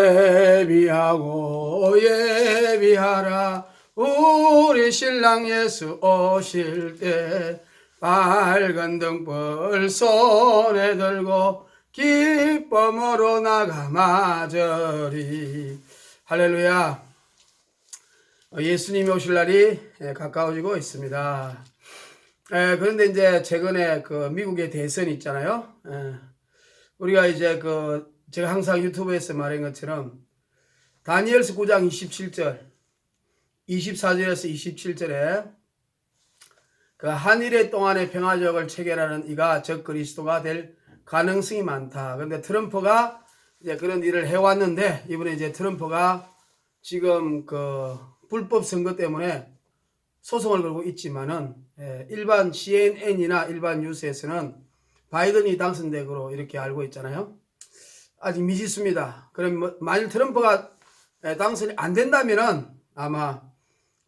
예비하고 예비하라. 우리 신랑 예수 오실 때 빨간 등불 손에 들고 기쁨으로 나가 맞으리. 할렐루야. 예수님이 오실 날이 가까워지고 있습니다. 그런데 이제 최근에 그 미국의 대선이 있잖아요. 우리가 이제 제가 항상 유튜브에서 말한 것처럼 다니엘서 9장 27절, 24절에서 27절에 그 한일의 동안의 평화적을 체결하는 이가 적 그리스도가 될 가능성이 많다. 그런데 트럼프가 이제 그런 일을 해왔는데 이번에 이제 트럼프가 지금 그 불법 선거 때문에 소송을 걸고 있지만은 일반 CNN이나 일반 뉴스에서는 바이든이 당선되고 이렇게 알고 있잖아요. 아직 미지수입니다. 그럼 만일 트럼프가 당선이 안 된다면은 아마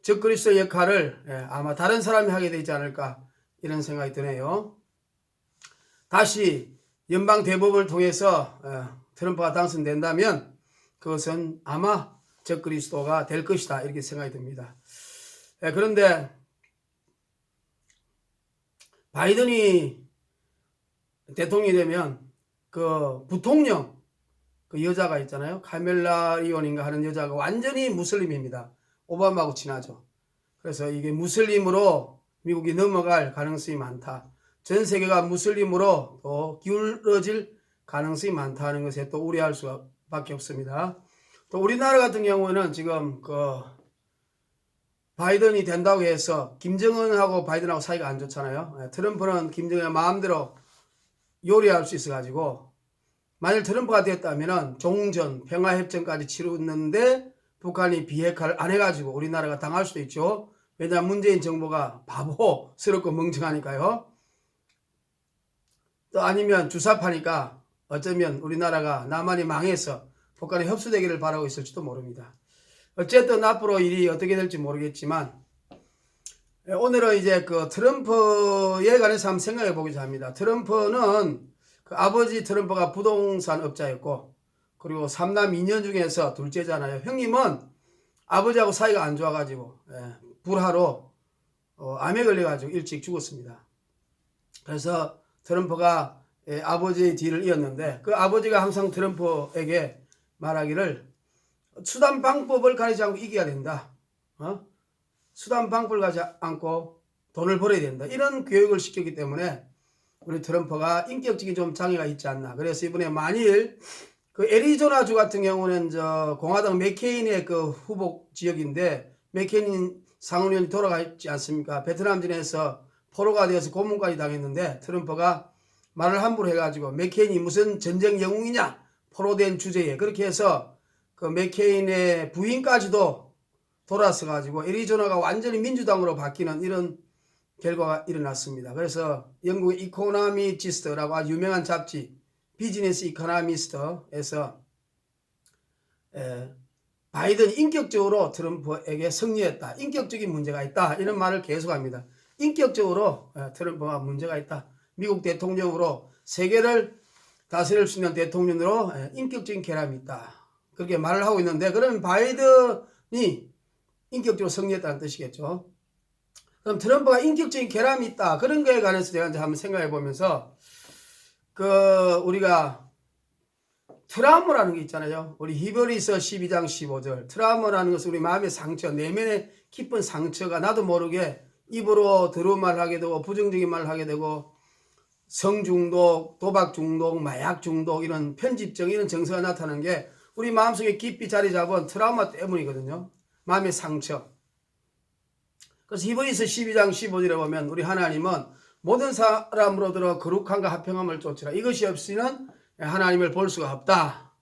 적 그리스도의 역할을 아마 다른 사람이 하게 되지 않을까 이런 생각이 드네요. 다시 연방 대법을 통해서 트럼프가 당선된다면 그것은 아마 적 그리스도가 될 것이다 이렇게 생각이 듭니다. 그런데 바이든이 대통령이 되면 그 부통령 그 여자가 있잖아요. 카멜라 리온인가 하는 여자가 완전히 무슬림입니다. 오바마하고 친하죠. 그래서 이게 무슬림으로 미국이 넘어갈 가능성이 많다. 전 세계가 무슬림으로 또 기울어질 가능성이 많다는 것에 또 우려할 수밖에 없습니다. 또 우리나라 같은 경우에는 지금 그 바이든이 된다고 해서 김정은하고 바이든하고 사이가 안 좋잖아요. 트럼프는 김정은의 마음대로 요리할 수 있어가지고 만일 트럼프가 됐다면 종전, 평화협정까지 치르는데 북한이 비핵화를 안 해가지고 우리나라가 당할 수도 있죠. 왜냐하면 문재인 정부가 바보스럽고 멍청하니까요. 또 아니면 주사파니까 어쩌면 우리나라가 남한이 망해서 북한에 흡수되기를 바라고 있을지도 모릅니다. 어쨌든 앞으로 일이 어떻게 될지 모르겠지만 오늘은 이제 그 트럼프에 관해서 한번 생각해 보고자 합니다. 트럼프는 그 아버지 트럼프가 부동산 업자였고 그리고 3남 2녀 중에서 둘째잖아요. 형님은 아버지하고 사이가 안 좋아가지고 불화로 암에 걸려가지고 일찍 죽었습니다. 그래서 트럼프가 아버지의 뒤를 이었는데 그 아버지가 항상 트럼프에게 말하기를 수단 방법을 가리지 않고 이겨야 된다. 수단 방법을 가지 않고 돈을 벌어야 된다. 이런 교육을 시켰기 때문에 우리 트럼프가 인격적인 좀 장애가 있지 않나. 그래서 이번에 만일 그 애리조나주 같은 경우는 저 공화당 맥케인의 그 후보 지역인데 맥케인 상원의원이 돌아가지 않습니까? 베트남전에서 포로가 되어서 고문까지 당했는데 트럼프가 말을 함부로 해가지고 맥케인이 무슨 전쟁 영웅이냐 포로된 주제에 그렇게 해서 그 맥케인의 부인까지도 돌아서 가지고 애리조나가 완전히 민주당으로 바뀌는 이런 결과가 일어났습니다. 그래서 영국의 이코노미스트라고 아주 유명한 잡지 비즈니스 이코노미스트에서 바이든이 인격적으로 트럼프에게 승리했다. 인격적인 문제가 있다. 이런 말을 계속합니다. 인격적으로 트럼프가 문제가 있다. 미국 대통령으로 세계를 다스릴 수 있는 대통령으로 인격적인 결함이 있다. 그렇게 말을 하고 있는데 그러면 바이든이 인격적으로 승리했다는 뜻이겠죠. 그럼 트럼프가 인격적인 결함이 있다. 그런 거에 관해서 제가 이제 한번 생각해 보면서 우리가 트라우마라는 게 있잖아요. 우리 히브리서 12장 15절. 트라우마라는 것은 우리 마음의 상처, 내면의 깊은 상처가 나도 모르게 입으로 더러운 말을 하게 되고 부정적인 말을 하게 되고 성중독, 도박 중독, 마약 중독 이런 편집증 이런 증세가 나타나는 게 우리 마음속에 깊이 자리 잡은 트라우마 때문이거든요. 마음의 상처. 그래서 히브리서 12장 15절에 보면 우리 하나님은 모든 사람으로 들어 거룩함과 화평함을 쫓으라. 이것이 없이는 하나님을 볼 수가 없다.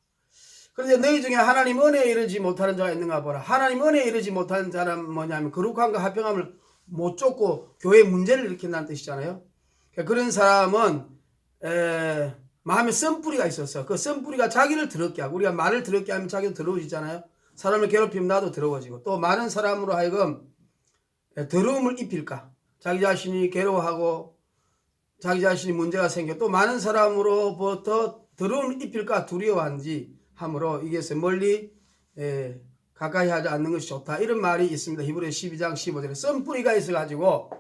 그런데 너희 중에 하나님 은혜에 이르지 못하는 자가 있는가 보라. 하나님 은혜에 이르지 못하는 자는 뭐냐면 거룩함과 화평함을 못 쫓고 교회에 문제를 일으킨다는 뜻이잖아요. 그런 사람은 마음에 썬뿌리가 있어서 그 썬뿌리가 자기를 더럽게 하고 우리가 말을 더럽게 하면 자기도 더러워지잖아요. 사람을 괴롭히면 나도 더러워지고 또 많은 사람으로 하여금 더러움을 입힐까 자기 자신이 괴로워하고 자기 자신이 문제가 생겨 또 많은 사람으로부터 더러움을 입힐까 두려워하는지 하므로 이것을 멀리 가까이 하지 않는 것이 좋다. 이런 말이 있습니다. 히브리 12장 15절에 썬뿌리가 있어가지고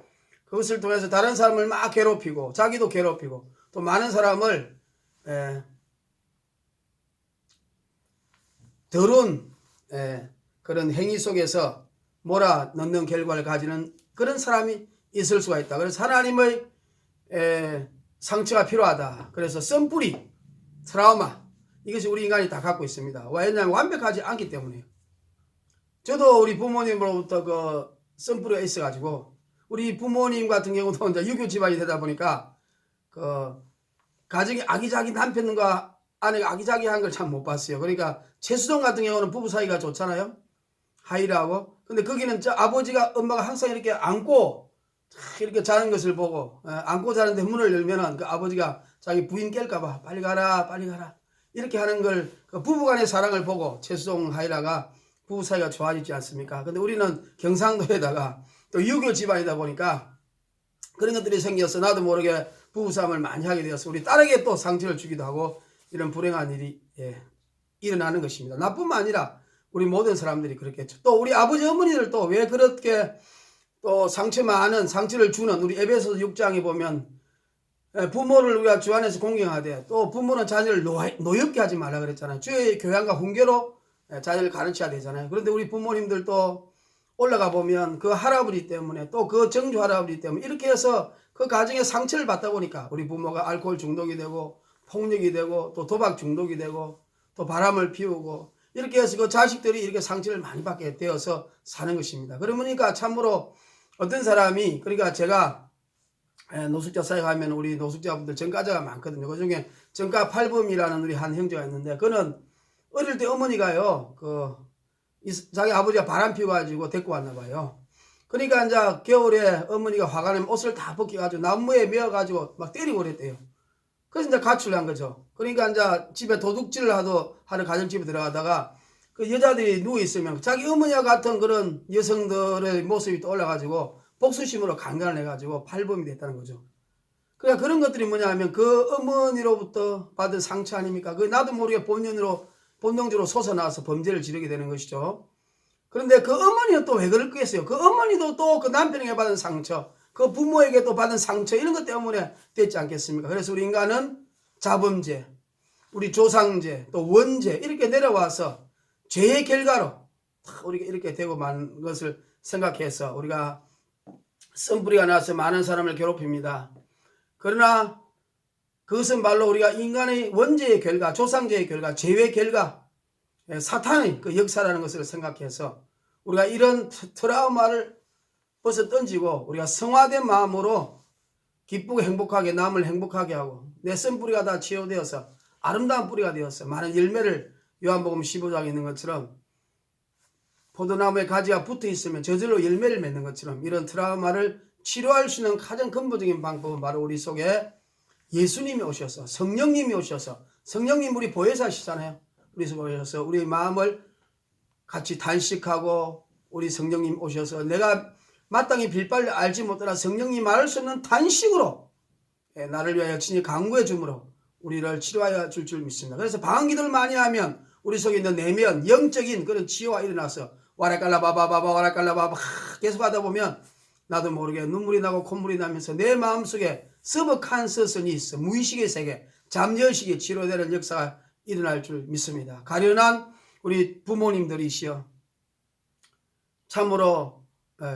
그것을 통해서 다른 사람을 막 괴롭히고 자기도 괴롭히고 또 많은 사람을 더러운 그런 행위 속에서 몰아넣는 결과를 가지는 그런 사람이 있을 수가 있다. 그래서 하나님의 상처가 필요하다. 그래서 썬뿌리, 트라우마 이것이 우리 인간이 다 갖고 있습니다. 왜냐하면 완벽하지 않기 때문에요. 저도 우리 부모님으로부터 그 썬뿌리가 있어가지고 우리 부모님 같은 경우도 이제 유교 집안이 되다 보니까 그 가정에 아기자기 남편과 아내가 아기자기한 걸 참 못 봤어요. 그러니까 최수동 같은 경우는 부부 사이가 좋잖아요. 하이라고. 근데 거기는 저 아버지가 엄마가 항상 이렇게 안고 이렇게 자는 것을 보고 안고 자는데 문을 열면은 그 아버지가 자기 부인 깰까봐 빨리 가라 빨리 가라 이렇게 하는 걸 그 부부간의 사랑을 보고 최수동 하이라가 부부 사이가 좋아지지 않습니까? 근데 우리는 경상도에다가 또 유교 집안이다 보니까 그런 것들이 생겨서 나도 모르게 부부싸움을 많이 하게 되어서 우리 딸에게 또 상처를 주기도 하고 이런 불행한 일이 일어나는 것입니다. 나뿐만 아니라 우리 모든 사람들이 그렇겠죠. 또 우리 아버지 어머니들도 왜 그렇게 또 많은 상처를 주는 우리 에베소서 6장에 보면 부모를 우리가 주 안에서 공경하되 또 부모는 자녀를 노엽게 하지 말라 그랬잖아요. 주의 교양과 훈계로 자녀를 가르쳐야 되잖아요. 그런데 우리 부모님들도 올라가 보면 그 할아버지 때문에 또 그 정주 할아버지 때문에 이렇게 해서 그 가정에 상처를 받다 보니까 우리 부모가 알코올 중독이 되고 폭력이 되고 또 도박 중독이 되고 또 바람을 피우고 이렇게 해서 그 자식들이 이렇게 상처를 많이 받게 되어서 사는 것입니다. 그러니까 참으로 어떤 사람이 그러니까 제가 노숙자 사역하면 우리 노숙자분들 전과자가 많거든요. 그 중에 전과 8범이라는 우리 한 형제가 있는데 그는 어릴 때 어머니가요 자기 아버지가 바람 피워가지고 데리고 왔나 봐요. 그러니까 이제 겨울에 어머니가 화가 나면 옷을 다 벗겨가지고 나무에 메어가지고 막 때리고 그랬대요. 그래서 이제 가출을 한 거죠. 그러니까 이제 집에 도둑질을 하는 가정집에 들어가다가 그 여자들이 누워있으면 자기 어머니와 같은 그런 여성들의 모습이 떠올라가지고 복수심으로 강간을 해가지고 팔범이 됐다는 거죠. 그러니까 그런 것들이 뭐냐 하면 그 어머니로부터 받은 상처 아닙니까? 그 나도 모르게 본능적으로 솟아나와서 범죄를 지르게 되는 것이죠. 그런데 그 어머니는 또 왜 그랬겠어요? 그 어머니도 또 그 남편에게 받은 상처, 그 부모에게 또 받은 상처 이런 것 때문에 됐지 않겠습니까? 그래서 우리 인간은 자범죄, 우리 조상죄, 또 원죄 이렇게 내려와서 죄의 결과로 우리가 이렇게 되고 만 것을 생각해서 우리가 썬뿌리가 나서 많은 사람을 괴롭힙니다. 그러나 그것은 말로 우리가 인간의 원죄의 결과, 조상죄의 결과, 죄의 결과, 사탄의 그 역사라는 것을 생각해서 우리가 이런 트라우마를 벗어 던지고 우리가 성화된 마음으로 기쁘고 행복하게 남을 행복하게 하고 내 썬뿌리가 다 치유되어서 아름다운 뿌리가 되어서 많은 열매를 요한복음 15장에 있는 것처럼 포도나무에 가지가 붙어 있으면 저절로 열매를 맺는 것처럼 이런 트라우마를 치료할 수 있는 가장 근본적인 방법은 바로 우리 속에 예수님이 오셔서 성령님이 오셔서 성령님 우리 보혜사시잖아요. 우리 속에 오셔서 우리 마음을 같이 단식하고 우리 성령님 오셔서 내가 마땅히 빌빨리 알지 못하나 성령님 말할 수 없는 단식으로 나를 위하여 친히 강구해 주므로 우리를 치료하여 줄 줄 믿습니다. 그래서 방언기도를 많이 하면 우리 속에 있는 내면 영적인 그런 치유가 일어나서 와라깔라바바바바 와라깔라바바 계속 하다 보면 나도 모르게 눈물이 나고 콧물이 나면서 내 마음속에 서브칸서스니 있어 무의식의 세계 잠재의식이 치료되는 역사가 일어날 줄 믿습니다. 가련한 우리 부모님들이시여 참으로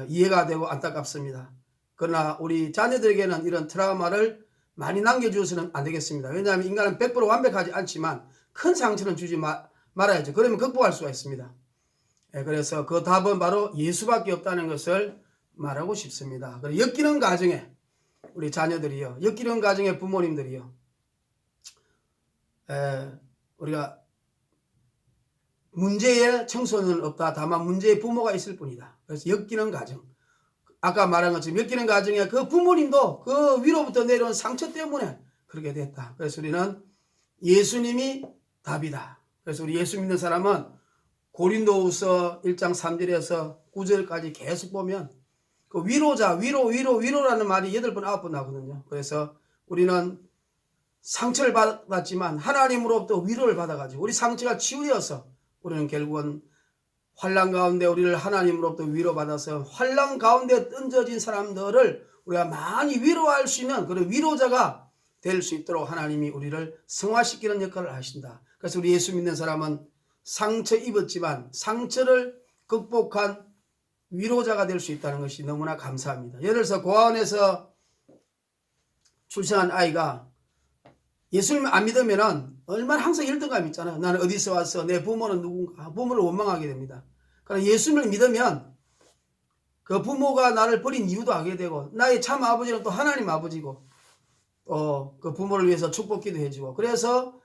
이해가 되고 안타깝습니다. 그러나 우리 자녀들에게는 이런 트라우마를 많이 남겨주어서는 안 되겠습니다. 왜냐하면 인간은 100% 완벽하지 않지만 큰 상처는 주지 말아야죠. 그러면 극복할 수가 있습니다. 그래서 그 답은 바로 예수밖에 없다는 것을 말하고 싶습니다. 엮이는 가정에 우리 자녀들이요, 엮이는 가정의 부모님들이요, 우리가 문제의 청소년은 없다. 다만 문제의 부모가 있을 뿐이다. 그래서 엮이는 가정. 아까 말한 것처럼 엮이는 가정에 그 부모님도 그 위로부터 내려온 상처 때문에 그렇게 됐다. 그래서 우리는 예수님이 답이다. 그래서 우리 예수 믿는 사람은 고린도후서 1장 3절에서 9절까지 계속 보면 그 위로자, 위로라는 말이 8번, 9번 나거든요. 그래서 우리는 상처를 받았지만 하나님으로부터 위로를 받아가지고 우리 상처가 치유되어서 우리는 결국은 환난 가운데 우리를 하나님으로부터 위로받아서 환난 가운데 던져진 사람들을 우리가 많이 위로할 수 있는 그런 위로자가 될 수 있도록 하나님이 우리를 성화시키는 역할을 하신다. 그래서 우리 예수 믿는 사람은 상처 입었지만 상처를 극복한 위로자가 될 수 있다는 것이 너무나 감사합니다. 예를 들어서 고아원에서 출생한 아이가 예수님을 안 믿으면 얼마나 항상 열등감이 있잖아요. 나는 어디서 왔어? 내 부모는 누군가? 부모를 원망하게 됩니다. 그러나 예수님을 믿으면 그 부모가 나를 버린 이유도 알게 되고 나의 참 아버지는 또 하나님 아버지고 또 그 부모를 위해서 축복기도 해주고 그래서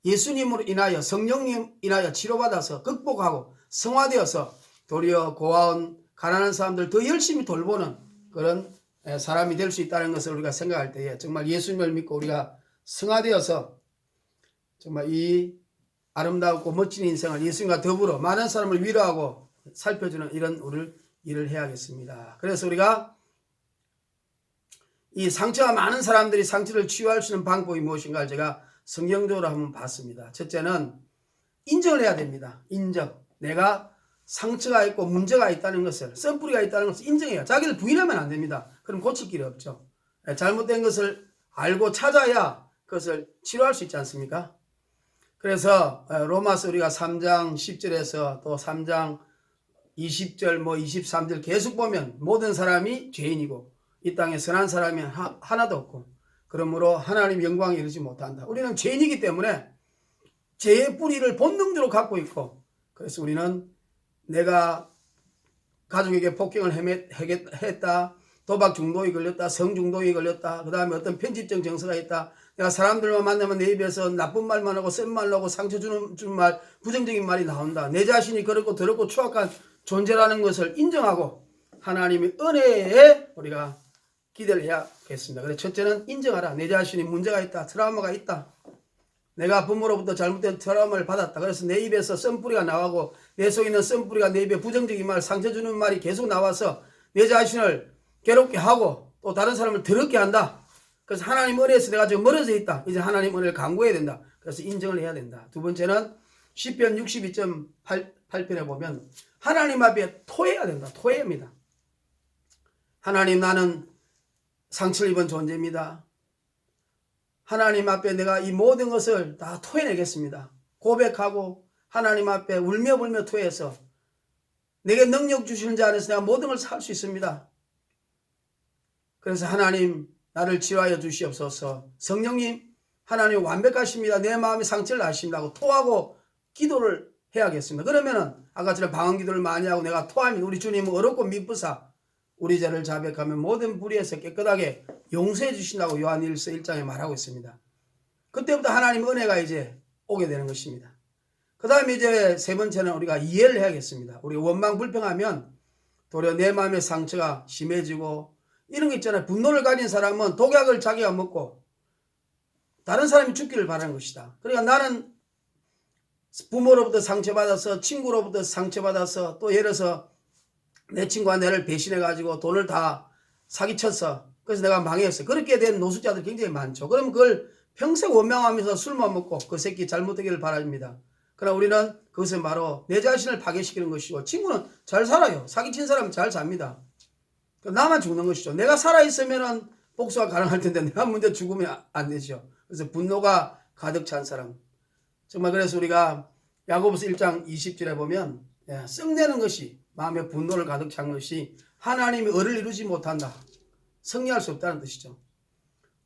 예수님으로 인하여 성령님 인하여 치료받아서 극복하고 성화되어서 도리어 고아원 가난한 사람들 더 열심히 돌보는 그런 사람이 될 수 있다는 것을 우리가 생각할 때에 정말 예수님을 믿고 우리가 성화되어서 정말 이 아름답고 멋진 인생을 예수님과 더불어 많은 사람을 위로하고 살펴주는 이런 일을 해야겠습니다. 그래서 우리가 이 상처가 많은 사람들이 상처를 치유할 수 있는 방법이 무엇인가를 제가 성경적으로 한번 봤습니다. 첫째는 인정을 해야 됩니다. 인정. 내가 상처가 있고 문제가 있다는 것을, 썬뿌리가 있다는 것을 인정해야. 자기를 부인하면 안 됩니다. 그럼 고칠 길이 없죠. 잘못된 것을 알고 찾아야 그것을 치료할 수 있지 않습니까? 그래서 로마서 우리가 3장 10절에서 또 3장 20절 23절 계속 보면 모든 사람이 죄인이고 이 땅에 선한 사람이 하나도 없고 그러므로 하나님 영광에 이르지 못한다. 우리는 죄인이기 때문에 죄의 뿌리를 본능적으로 갖고 있고 그래서 우리는 내가 가족에게 폭행을 했다. 도박 중독에 걸렸다. 성 중독에 걸렸다. 그 다음에 어떤 편집적 정서가 있다. 내가 사람들만 만나면 내 입에서 나쁜 말만 하고 센 말로 하고 상처 주는 말, 부정적인 말이 나온다. 내 자신이 그렇고 더럽고 추악한 존재라는 것을 인정하고 하나님의 은혜에 우리가 기대를 해야겠습니다. 그래서 첫째는 인정하라. 내 자신이 문제가 있다. 트라우마가 있다. 내가 부모로부터 잘못된 트라우마를 받았다. 그래서 내 입에서 썬뿌리가 나오고 내 속에 있는 썬뿌리가 내 입에 부정적인 말, 상처 주는 말이 계속 나와서 내 자신을 괴롭게 하고 또 다른 사람을 더럽게 한다. 그래서 하나님 은혜에서 내가 지금 멀어져 있다. 이제 하나님 은혜를 간구해야 된다. 그래서 인정을 해야 된다. 두 번째는 시편 62.8편에 보면 하나님 앞에 토해야 된다. 토해입니다. 하나님 나는 상처를 입은 존재입니다. 하나님 앞에 내가 이 모든 것을 다 토해내겠습니다. 고백하고 하나님 앞에 울며 불며 토해서 내게 능력 주시는 자 안에서 내가 모든 걸 살 수 있습니다. 그래서 하나님 나를 치유하여 주시옵소서. 성령님 하나님 완벽하십니다. 내 마음의 상처를 아십니다 하고 토하고 기도를 해야겠습니다. 그러면은 아까처럼 방언 기도를 많이 하고 내가 토하면 우리 주님은 어렵고 미쁘사 우리 죄를 자백하면 모든 불의에서 깨끗하게 용서해 주신다고 요한일서 1장에 말하고 있습니다. 그때부터 하나님 은혜가 이제 오게 되는 것입니다. 그 다음에 이제 세 번째는 우리가 이해를 해야겠습니다. 우리 원망 불평하면 도리어 내 마음의 상처가 심해지고 이런 거 있잖아요. 분노를 가진 사람은 독약을 자기가 먹고 다른 사람이 죽기를 바라는 것이다. 그러니까 나는 부모로부터 상처받아서 친구로부터 상처받아서 또 예를 들어서 내 친구가 나를 배신해가지고 돈을 다 사기쳤어. 그래서 내가 망했어. 그렇게 된 노숙자들 굉장히 많죠. 그럼 그걸 평생 원망하면서 술만 먹고 그 새끼 잘못되기를 바랍니다. 그러나 우리는 그것은 바로 내 자신을 파괴시키는 것이고 친구는 잘 살아요. 사기친 사람은 잘 삽니다. 나만 죽는 것이죠. 내가 살아있으면 복수가 가능할 텐데 내가 먼저 죽으면 안 되죠. 그래서 분노가 가득 찬 사람. 정말 그래서 우리가 야고보서 1장 20절에 보면 썩내는 것이 마음에 분노를 가득 찬 것이 하나님의 의를 이루지 못한다. 승리할 수 없다는 뜻이죠.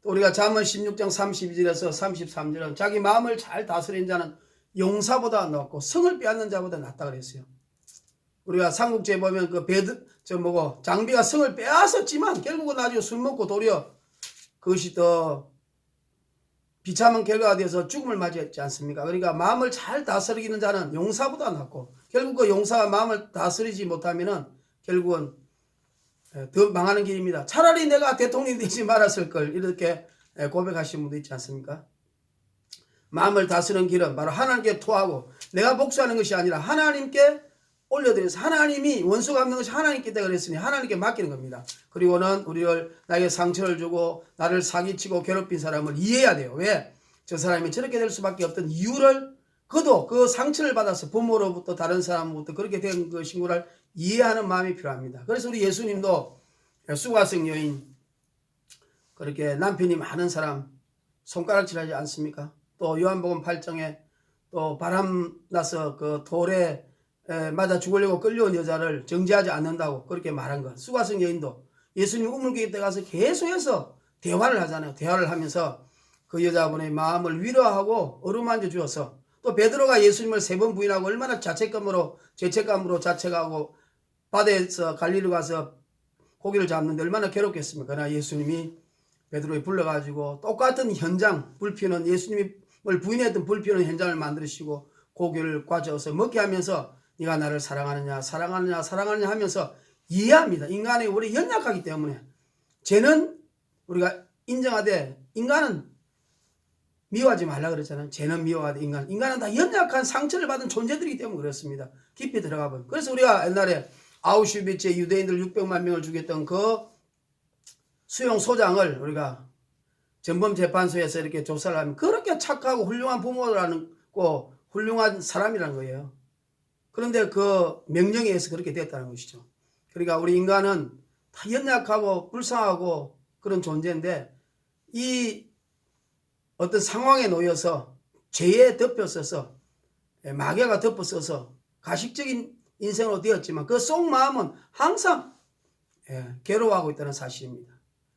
또 우리가 잠언 16장 32절에서 33절은 자기 마음을 잘 다스리는 자는 용사보다 낫고 성을 빼앗는 자보다 낫다 그랬어요. 우리가 삼국지에 보면 그 장비가 성을 빼앗았지만 결국은 나중에 술 먹고 도리어 그것이 더 비참한 결과가 되어서 죽음을 맞이했지 않습니까? 그러니까 마음을 잘 다스리는 자는 용사보다 낫고 결국 그 용사가 마음을 다스리지 못하면은 결국은 더 망하는 길입니다. 차라리 내가 대통령이 되지 말았을 걸 이렇게 고백하신 분도 있지 않습니까? 마음을 다스리는 길은 바로 하나님께 토하고 내가 복수하는 것이 아니라 하나님께 올려드려서 하나님이 원수 갚는 것이 하나님께 있다 그랬으니 하나님께 맡기는 겁니다. 그리고는 나에게 상처를 주고 나를 사기치고 괴롭힌 사람을 이해해야 돼요. 왜? 저 사람이 저렇게 될 수밖에 없던 이유를 그도 그 상처를 받아서 부모로부터 다른 사람으로부터 그렇게 된 그 신고를 이해하는 마음이 필요합니다. 그래서 우리 예수님도 수가성 여인 그렇게 남편이 많은 사람 손가락질하지 않습니까? 또 요한복음 8장에 또 바람 나서 그 돌에 맞아 죽으려고 끌려온 여자를 정죄하지 않는다고 그렇게 말한 것. 수가성 여인도 예수님 우물교회 때 가서 계속해서 대화를 하잖아요. 대화를 하면서 그 여자분의 마음을 위로하고 어루만져 주어서 또 베드로가 예수님을 3번 부인하고 얼마나 죄책감으로 자책하고 바다에서 갈릴리 가서 고기를 잡는데 얼마나 괴롭겠습니까? 그러나 예수님이 베드로를 불러가지고 똑같은 현장 불피는 예수님을 부인했던 불피는 현장을 만드시고 고기를 가져서 먹게 하면서 네가 나를 사랑하느냐 하면서 이해합니다. 인간이 우리 연약하기 때문에 죄는 우리가 인정하되 인간은 미워하지 말라 그랬잖아요. 죄는 미워하되 인간은 다 연약한 상처를 받은 존재들이기 때문에 그렇습니다. 깊이 들어가 보면. 그래서 우리가 옛날에 아우슈비츠에 유대인들 600만 명을 죽였던 그 수용 소장을 우리가 전범재판소에서 이렇게 조사를 하면 그렇게 착하고 훌륭한 부모라는 거 훌륭한 사람이라는 거예요. 그런데 그 명령에 의해서 그렇게 됐다는 것이죠. 그러니까 우리 인간은 다 연약하고 불쌍하고 그런 존재인데 이 어떤 상황에 놓여서 죄에 덮였어서 마귀가 덮었어서 가식적인 인생으로 되었지만 그 속 마음은 항상 괴로워하고 있다는 사실입니다.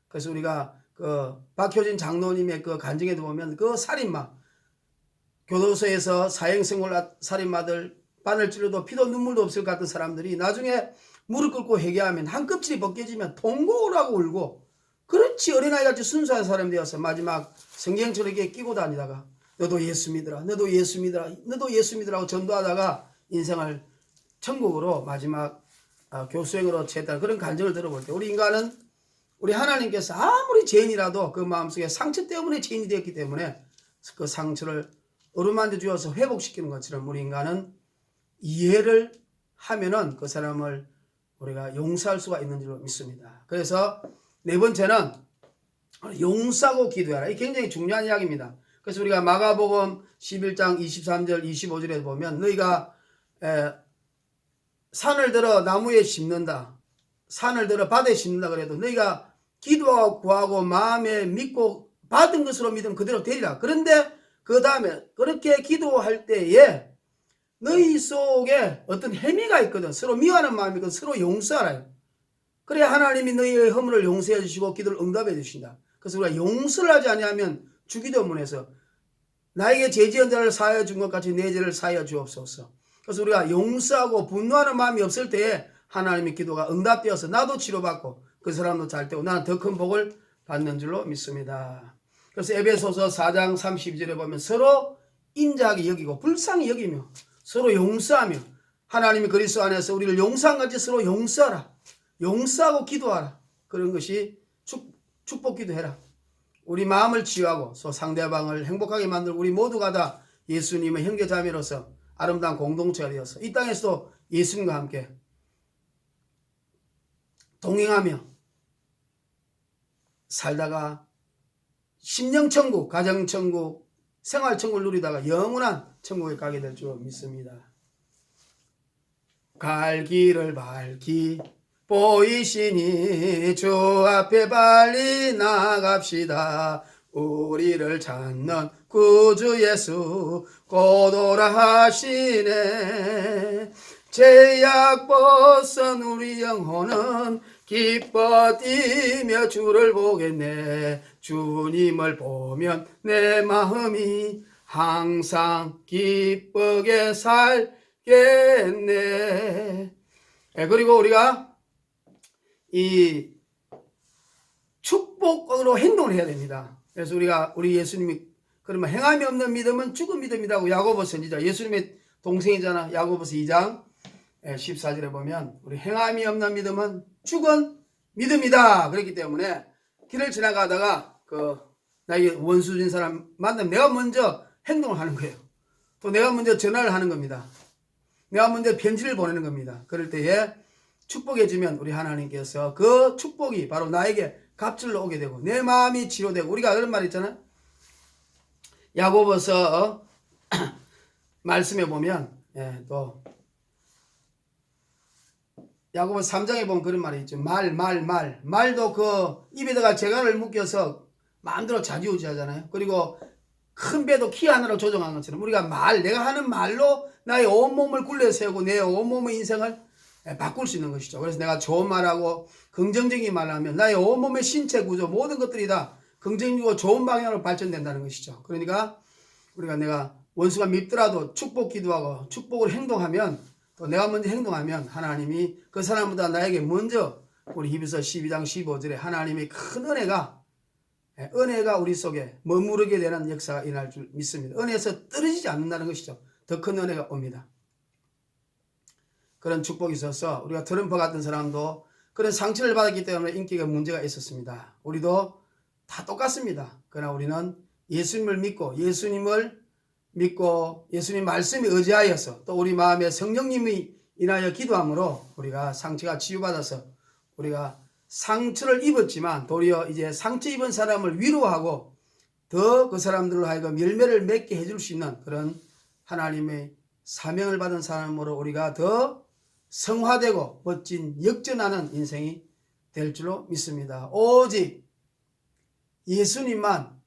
그래서 우리가 그 박효진 장로님의 그 간증에도 보면 그 살인마 교도소에서 사형선고 살인마들 바늘 찔러도 피도 눈물도 없을 것 같은 사람들이 나중에 무릎 꿇고 회개하면 한 껍질이 벗겨지면 동고를 하고 울고 그렇지 어린아이같이 순수한 사람이 되어서 마지막 성경처럼 이렇게 끼고 다니다가 너도 예수 믿으라 너도 예수 믿으라 하고 전도하다가 인생을 천국으로 마지막 교수행으로 채했다는 그런 간증을 들어볼 때 우리 인간은 우리 하나님께서 아무리 죄인이라도 그 마음속에 상처 때문에 죄인이 되었기 때문에 그 상처를 어루만져 주어서 회복시키는 것처럼 우리 인간은 이해를 하면은 그 사람을 우리가 용서할 수가 있는 줄 믿습니다. 그래서 네 번째는 용서하고 기도해라. 이게 굉장히 중요한 이야기입니다. 그래서 우리가 마가복음 11장 23절 25절에 보면 너희가 산을 들어 나무에 심는다. 산을 들어 바다에 심는다 그래도 너희가 기도하고 구하고 마음에 믿고 받은 것으로 믿으면 그대로 되리라. 그런데 그 다음에 그렇게 기도할 때에 너희 속에 어떤 행위가 있거든. 서로 미워하는 마음이거든. 서로 용서하라. 그래야 하나님이 너희의 허물을 용서해 주시고 기도를 응답해 주신다. 그래서 우리가 용서를 하지 아니하면 주기도문에서 나에게 죄 지은 자를 사하여 준 것 같이 내 죄를 사하여 주옵소서. 그래서 우리가 용서하고 분노하는 마음이 없을 때에 하나님의 기도가 응답되어서 나도 치료받고 그 사람도 잘 되고 나는 더 큰 복을 받는 줄로 믿습니다. 그래서 에베소서 4장 32절에 보면 서로 인자하게 여기고 불쌍히 여기며 서로 용서하며 하나님이 그리스도 안에서 우리를 용서한 같이 서로 용서하라. 용서하고 기도하라. 그런 것이 축복 기도해라. 우리 마음을 치유하고 상대방을 행복하게 만들고 우리 모두가 다 예수님의 형제자매로서 아름다운 공동체가 되어서 이 땅에서도 예수님과 함께 동행하며 살다가 심령천국, 가정천국, 생활천국을 누리다가 영원한 천국에 가게 될 줄 믿습니다. 갈 길을 밝히 보이시니 주 앞에 빨리 나갑시다. 우리를 찾는 구주 예수 곧 오라 하시네. 죄악 벗은 우리 영혼은 기뻐 뛰며 주를 보겠네. 주님을 보면 내 마음이 항상 기쁘게 살겠네. 그리고 우리가 이 축복으로 행동을 해야 됩니다. 그래서 우리 예수님이 그러면 행함이 없는 믿음은 죽은 믿음이라고 야고보 선지자 예수님의 동생이잖아. 야고보서 2장 14절에 보면 우리 행함이 없는 믿음은 죽은 믿음이다. 그렇기 때문에 길을 지나가다가 나에게 원수진 사람 만나면 내가 먼저 행동을 하는 거예요. 또 내가 먼저 전화를 하는 겁니다. 내가 먼저 편지를 보내는 겁니다. 그럴 때에 축복해 주면 우리 하나님께서 그 축복이 바로 나에게 갑절로 오게 되고 내 마음이 치료되고 우리가 그런 말 있잖아요. 야고보서 말씀에 보면 또 야고보서 3장에 보면 그런 말이 있죠. 말도 그 입에다가 재갈을 묶여서 마음대로 좌지우지하잖아요. 그리고 큰 배도 키 하나로 조정한 것처럼 우리가 내가 하는 말로 나의 온몸을 굴려 세우고 내 온몸의 인생을 바꿀 수 있는 것이죠. 그래서 내가 좋은 말하고 긍정적인 말을 하면 나의 온몸의 신체 구조 모든 것들이 다 긍정적이고 좋은 방향으로 발전된다는 것이죠. 그러니까 우리가 내가 원수가 밉더라도 축복 기도하고 축복을 행동하면 또 내가 먼저 행동하면 하나님이 그 사람보다 나에게 먼저 우리 히브리서 12장 15절에 하나님의 큰 은혜가 우리 속에 머무르게 되는 역사가 일어날 줄 믿습니다. 은혜에서 떨어지지 않는다는 것이죠. 더 큰 은혜가 옵니다. 그런 축복이 있어서 우리가 트럼프 같은 사람도 그런 상처를 받았기 때문에 인기가 문제가 있었습니다. 우리도 다 똑같습니다. 그러나 우리는 예수님을 믿고 예수님 말씀에 의지하여서 또 우리 마음에 성령님이 인하여 기도함으로 우리가 상처가 치유받아서 우리가 상처를 입었지만 도리어 이제 상처 입은 사람을 위로하고 더 그 사람들로 하여금 열매를 맺게 해줄 수 있는 그런 하나님의 사명을 받은 사람으로 우리가 더 성화되고 멋진 역전하는 인생이 될 줄로 믿습니다. 오직 예수님만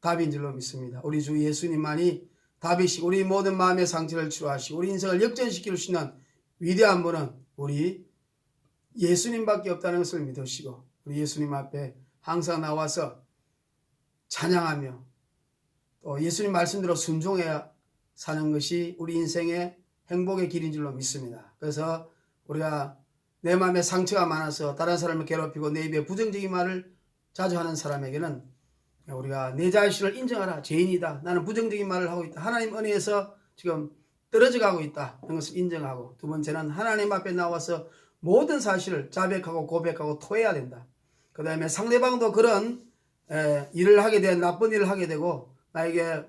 답인 줄로 믿습니다. 우리 주 예수님만이 답이시고 우리 모든 마음의 상처를 치유하시고 우리 인생을 역전시킬 수 있는 위대한 분은 우리 예수님밖에 없다는 것을 믿으시고 우리 예수님 앞에 항상 나와서 찬양하며 또 예수님 말씀대로 순종해야 사는 것이 우리 인생의 행복의 길인 줄로 믿습니다. 그래서 우리가 내 마음에 상처가 많아서 다른 사람을 괴롭히고 내 입에 부정적인 말을 자주 하는 사람에게는 우리가 내 자신을 인정하라. 죄인이다. 나는 부정적인 말을 하고 있다. 하나님 은혜에서 지금 떨어져 가고 있다. 이런 것을 인정하고 두 번째는 하나님 앞에 나와서 모든 사실을 자백하고 고백하고 토해야 된다. 그 다음에 상대방도 그런 일을 하게 된 나쁜 일을 하게 되고 나에게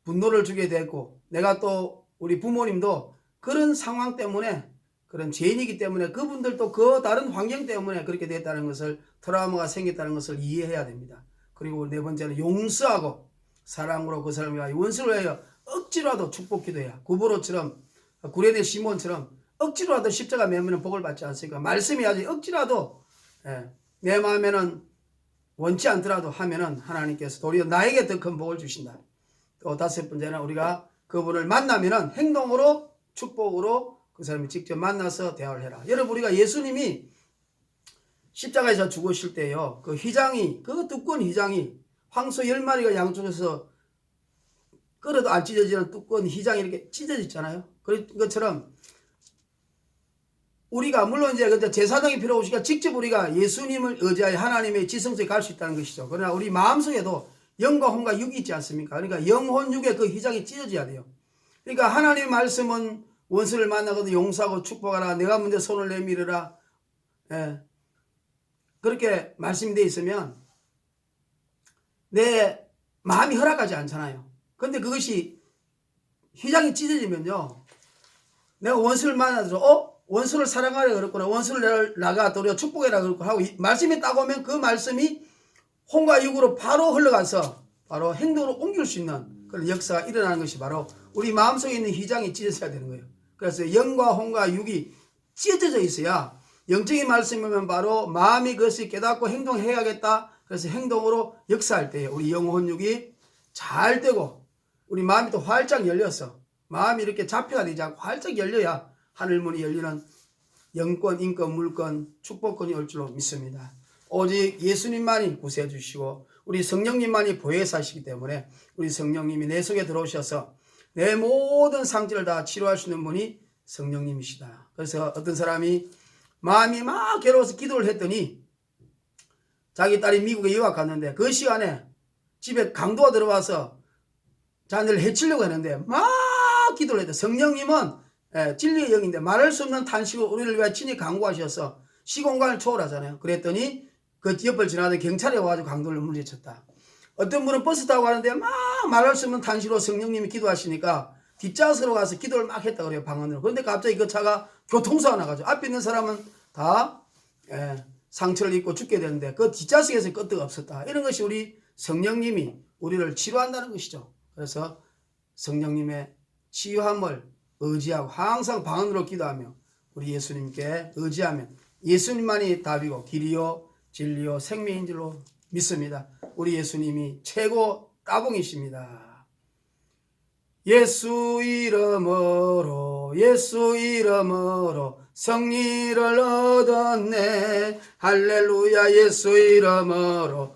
분노를 주게 되고 내가 또 우리 부모님도 그런 상황 때문에 그런 죄인이기 때문에 그분들도 그 다른 환경 때문에 그렇게 됐다는 것을 트라우마가 생겼다는 것을 이해해야 됩니다. 그리고 네 번째는 용서하고 사랑으로 그 사람이 원수를 해요. 억지로라도 축복 기도해야 구보로처럼 구레네 시몬처럼 억지로라도 십자가 매면 복을 받지 않습니까? 말씀이 아직 억지라도 내 마음에는 원치 않더라도 하면은 하나님께서 도리어 나에게 더 큰 복을 주신다. 또 다섯 번째는 우리가 그분을 만나면은 행동으로 축복으로 그 사람이 직접 만나서 대화를 해라. 여러분 우리가 예수님이 십자가에서 죽으실 때요. 그 두꺼운 휘장이 황소 10마리가 양쪽에서 끌어도 안 찢어지는 두꺼운 휘장이 이렇게 찢어졌잖아요. 그런 것처럼 우리가 물론 이제 제사장이 필요 없으니까 직접 우리가 예수님을 의지하여 하나님의 지성소에 갈 수 있다는 것이죠. 그러나 우리 마음속에도 영과 혼과 육이 있지 않습니까? 그러니까 영혼 육의 그 휘장이 찢어져야 돼요. 그러니까 하나님의 말씀은 원수를 만나거든 용서하고 축복하라. 내가 먼저 손을 내밀어라. 그렇게 말씀이 되어 있으면 내 마음이 허락하지 않잖아요. 근데 그것이 휘장이 찢어지면요. 내가 원수를 만나서 원수를 사랑하라 그랬구나. 원수를 나가 도리어 축복해라 그랬구나 하고 말씀이 딱 오면 그 말씀이 혼과 육으로 바로 흘러가서 바로 행동으로 옮길 수 있는 그런 역사가 일어나는 것이 바로 우리 마음속에 있는 휘장이 찢어져야 되는 거예요. 그래서 영과 혼과 육이 찢어져 있어야 영적인 말씀이면 바로 마음이 그것을 깨닫고 행동해야겠다. 그래서 행동으로 역사할 때 우리 영혼 육이 잘 되고 우리 마음이 또 활짝 열려서 마음이 이렇게 잡혀가 되지 않고 활짝 열려야 하늘문이 열리는 영권, 인권, 물권, 축복권이 올 줄로 믿습니다. 오직 예수님만이 구세해 주시고 우리 성령님만이 보혜사시기 때문에 우리 성령님이 내 속에 들어오셔서 내 모든 상처를 다 치료할 수 있는 분이 성령님이시다. 그래서 어떤 사람이 마음이 막 괴로워서 기도를 했더니 자기 딸이 미국에 유학 갔는데 그 시간에 집에 강도가 들어와서 자녀를 해치려고 했는데 막 기도를 했대. 성령님은 진리의 영인데 말할 수 없는 탄식으로 우리를 위해 친히 강구하셔서 시공간을 초월하잖아요. 그랬더니 그 옆을 지나던 경찰이 와가지고 강도를 물리쳤다. 어떤 분은 버스 타고 가는데 막 말할 수 없는 탄식으로 성령님이 기도하시니까 뒷좌석으로 가서 기도를 막 했다 그래요. 방언으로. 그런데 갑자기 그 차가 교통사가 나가죠. 앞에 있는 사람은 다 상처를 입고 죽게 되는데 그 뒷좌석에서 끄떡 없었다. 이런 것이 우리 성령님이 우리를 치료한다는 것이죠. 그래서 성령님의 치유함을 의지하고 항상 방언으로 기도하며 우리 예수님께 의지하면 예수님만이 답이고 길이요 진리요 생명인 줄로 믿습니다. 우리 예수님이 최고 따봉이십니다. 예수 이름으로 승리를 얻었네. 할렐루야. 예수 이름으로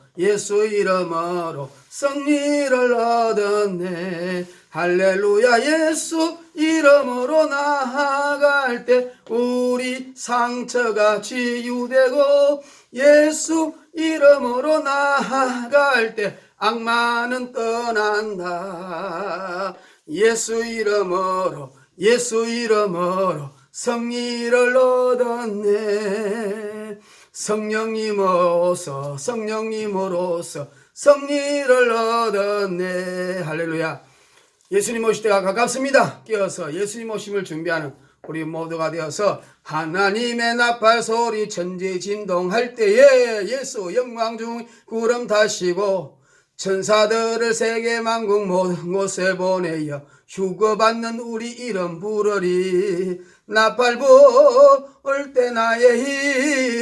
승리를 얻었네. 할렐루야. 예수 이름으로 나아갈 때 우리 상처가 치유되고 예수 이름으로 나아갈 때 악마는 떠난다. 예수 이름으로 승리를 얻었네. 성령님으로서 승리를 얻었네. 할렐루야. 예수님 오실 때가 가깝습니다. 깨어서 예수님 오심을 준비하는 우리 모두가 되어서 하나님의 나팔 소리 천지 진동할 때에 예수 영광 중 구름 타시고 천사들을 세계 만국 모든 곳에 보내어 휴거받는 우리 이름 부르리. 나팔 불 때 나의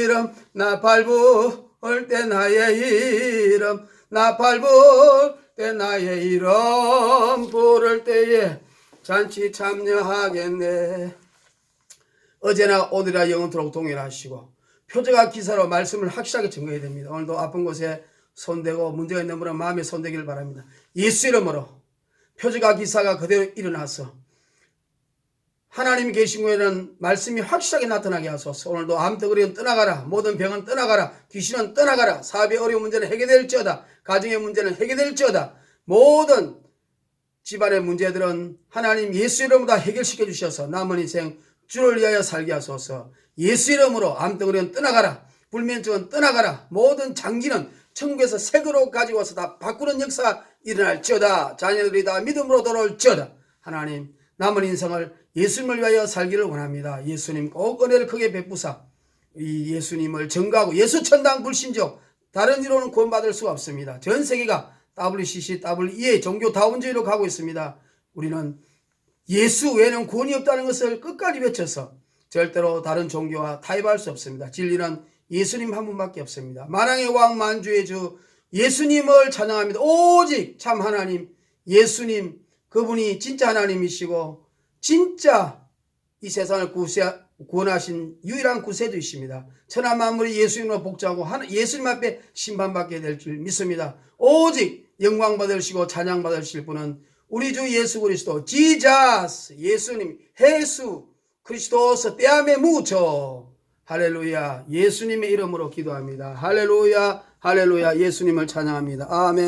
이름 나팔 불 때 나의 이름 나팔 불 때 나의 이름 부를 때에 잔치 참여하겠네. 어제나 오늘이나 영원토록 동일하시고 표적과 기사로 말씀을 확실하게 증거해야 됩니다. 오늘도 아픈 곳에 손대고 문제가 있는 분은 마음에 손대기를 바랍니다. 예수 이름으로 표적과 기사가 그대로 일어나서 하나님이 계신 곳에는 말씀이 확실하게 나타나게 하소서. 오늘도 암덩어리는 떠나가라. 모든 병은 떠나가라. 귀신은 떠나가라. 사업의 어려운 문제는 해결될지어다. 가정의 문제는 해결될지어다. 모든 집안의 문제들은 하나님 예수 이름으로 다 해결시켜 주셔서 남은 인생 주를 위하여 살게 하소서. 예수 이름으로 암덩어리는 떠나가라. 불면증은 떠나가라. 모든 장기는 천국에서 색으로 가지고 와서 다 바꾸는 역사 일어날지어다. 자녀들이 다 믿음으로 돌아올지어다. 하나님 남은 인생을 예수님을 위하여 살기를 원합니다. 예수님 꼭 은혜를 크게 베푸사 이 예수님을 증거하고 예수 천당 불신족 다른 이로는 구원받을 수가 없습니다. 전 세계가 WCC, WEA 종교다원주의로 가고 있습니다. 우리는 예수 외에는 구원이 없다는 것을 끝까지 외쳐서 절대로 다른 종교와 타협할 수 없습니다. 진리는 예수님 한 분밖에 없습니다. 만왕의 왕 만주의 주 예수님을 찬양합니다. 오직 참 하나님 예수님 그분이 진짜 하나님이시고 진짜 이 세상을 구원하신 유일한 구세주이십니다. 천하 만물이 예수님으로 복종하고 예수님 앞에 심판받게 될 줄 믿습니다. 오직 영광 받으시고 찬양 받으실 분은 우리 주 예수 그리스도 지자스 예수님 예수 그리스도스 떼암에 묻혀 할렐루야. 예수님의 이름으로 기도합니다. 할렐루야. 할렐루야. 예수님을 찬양합니다. 아멘.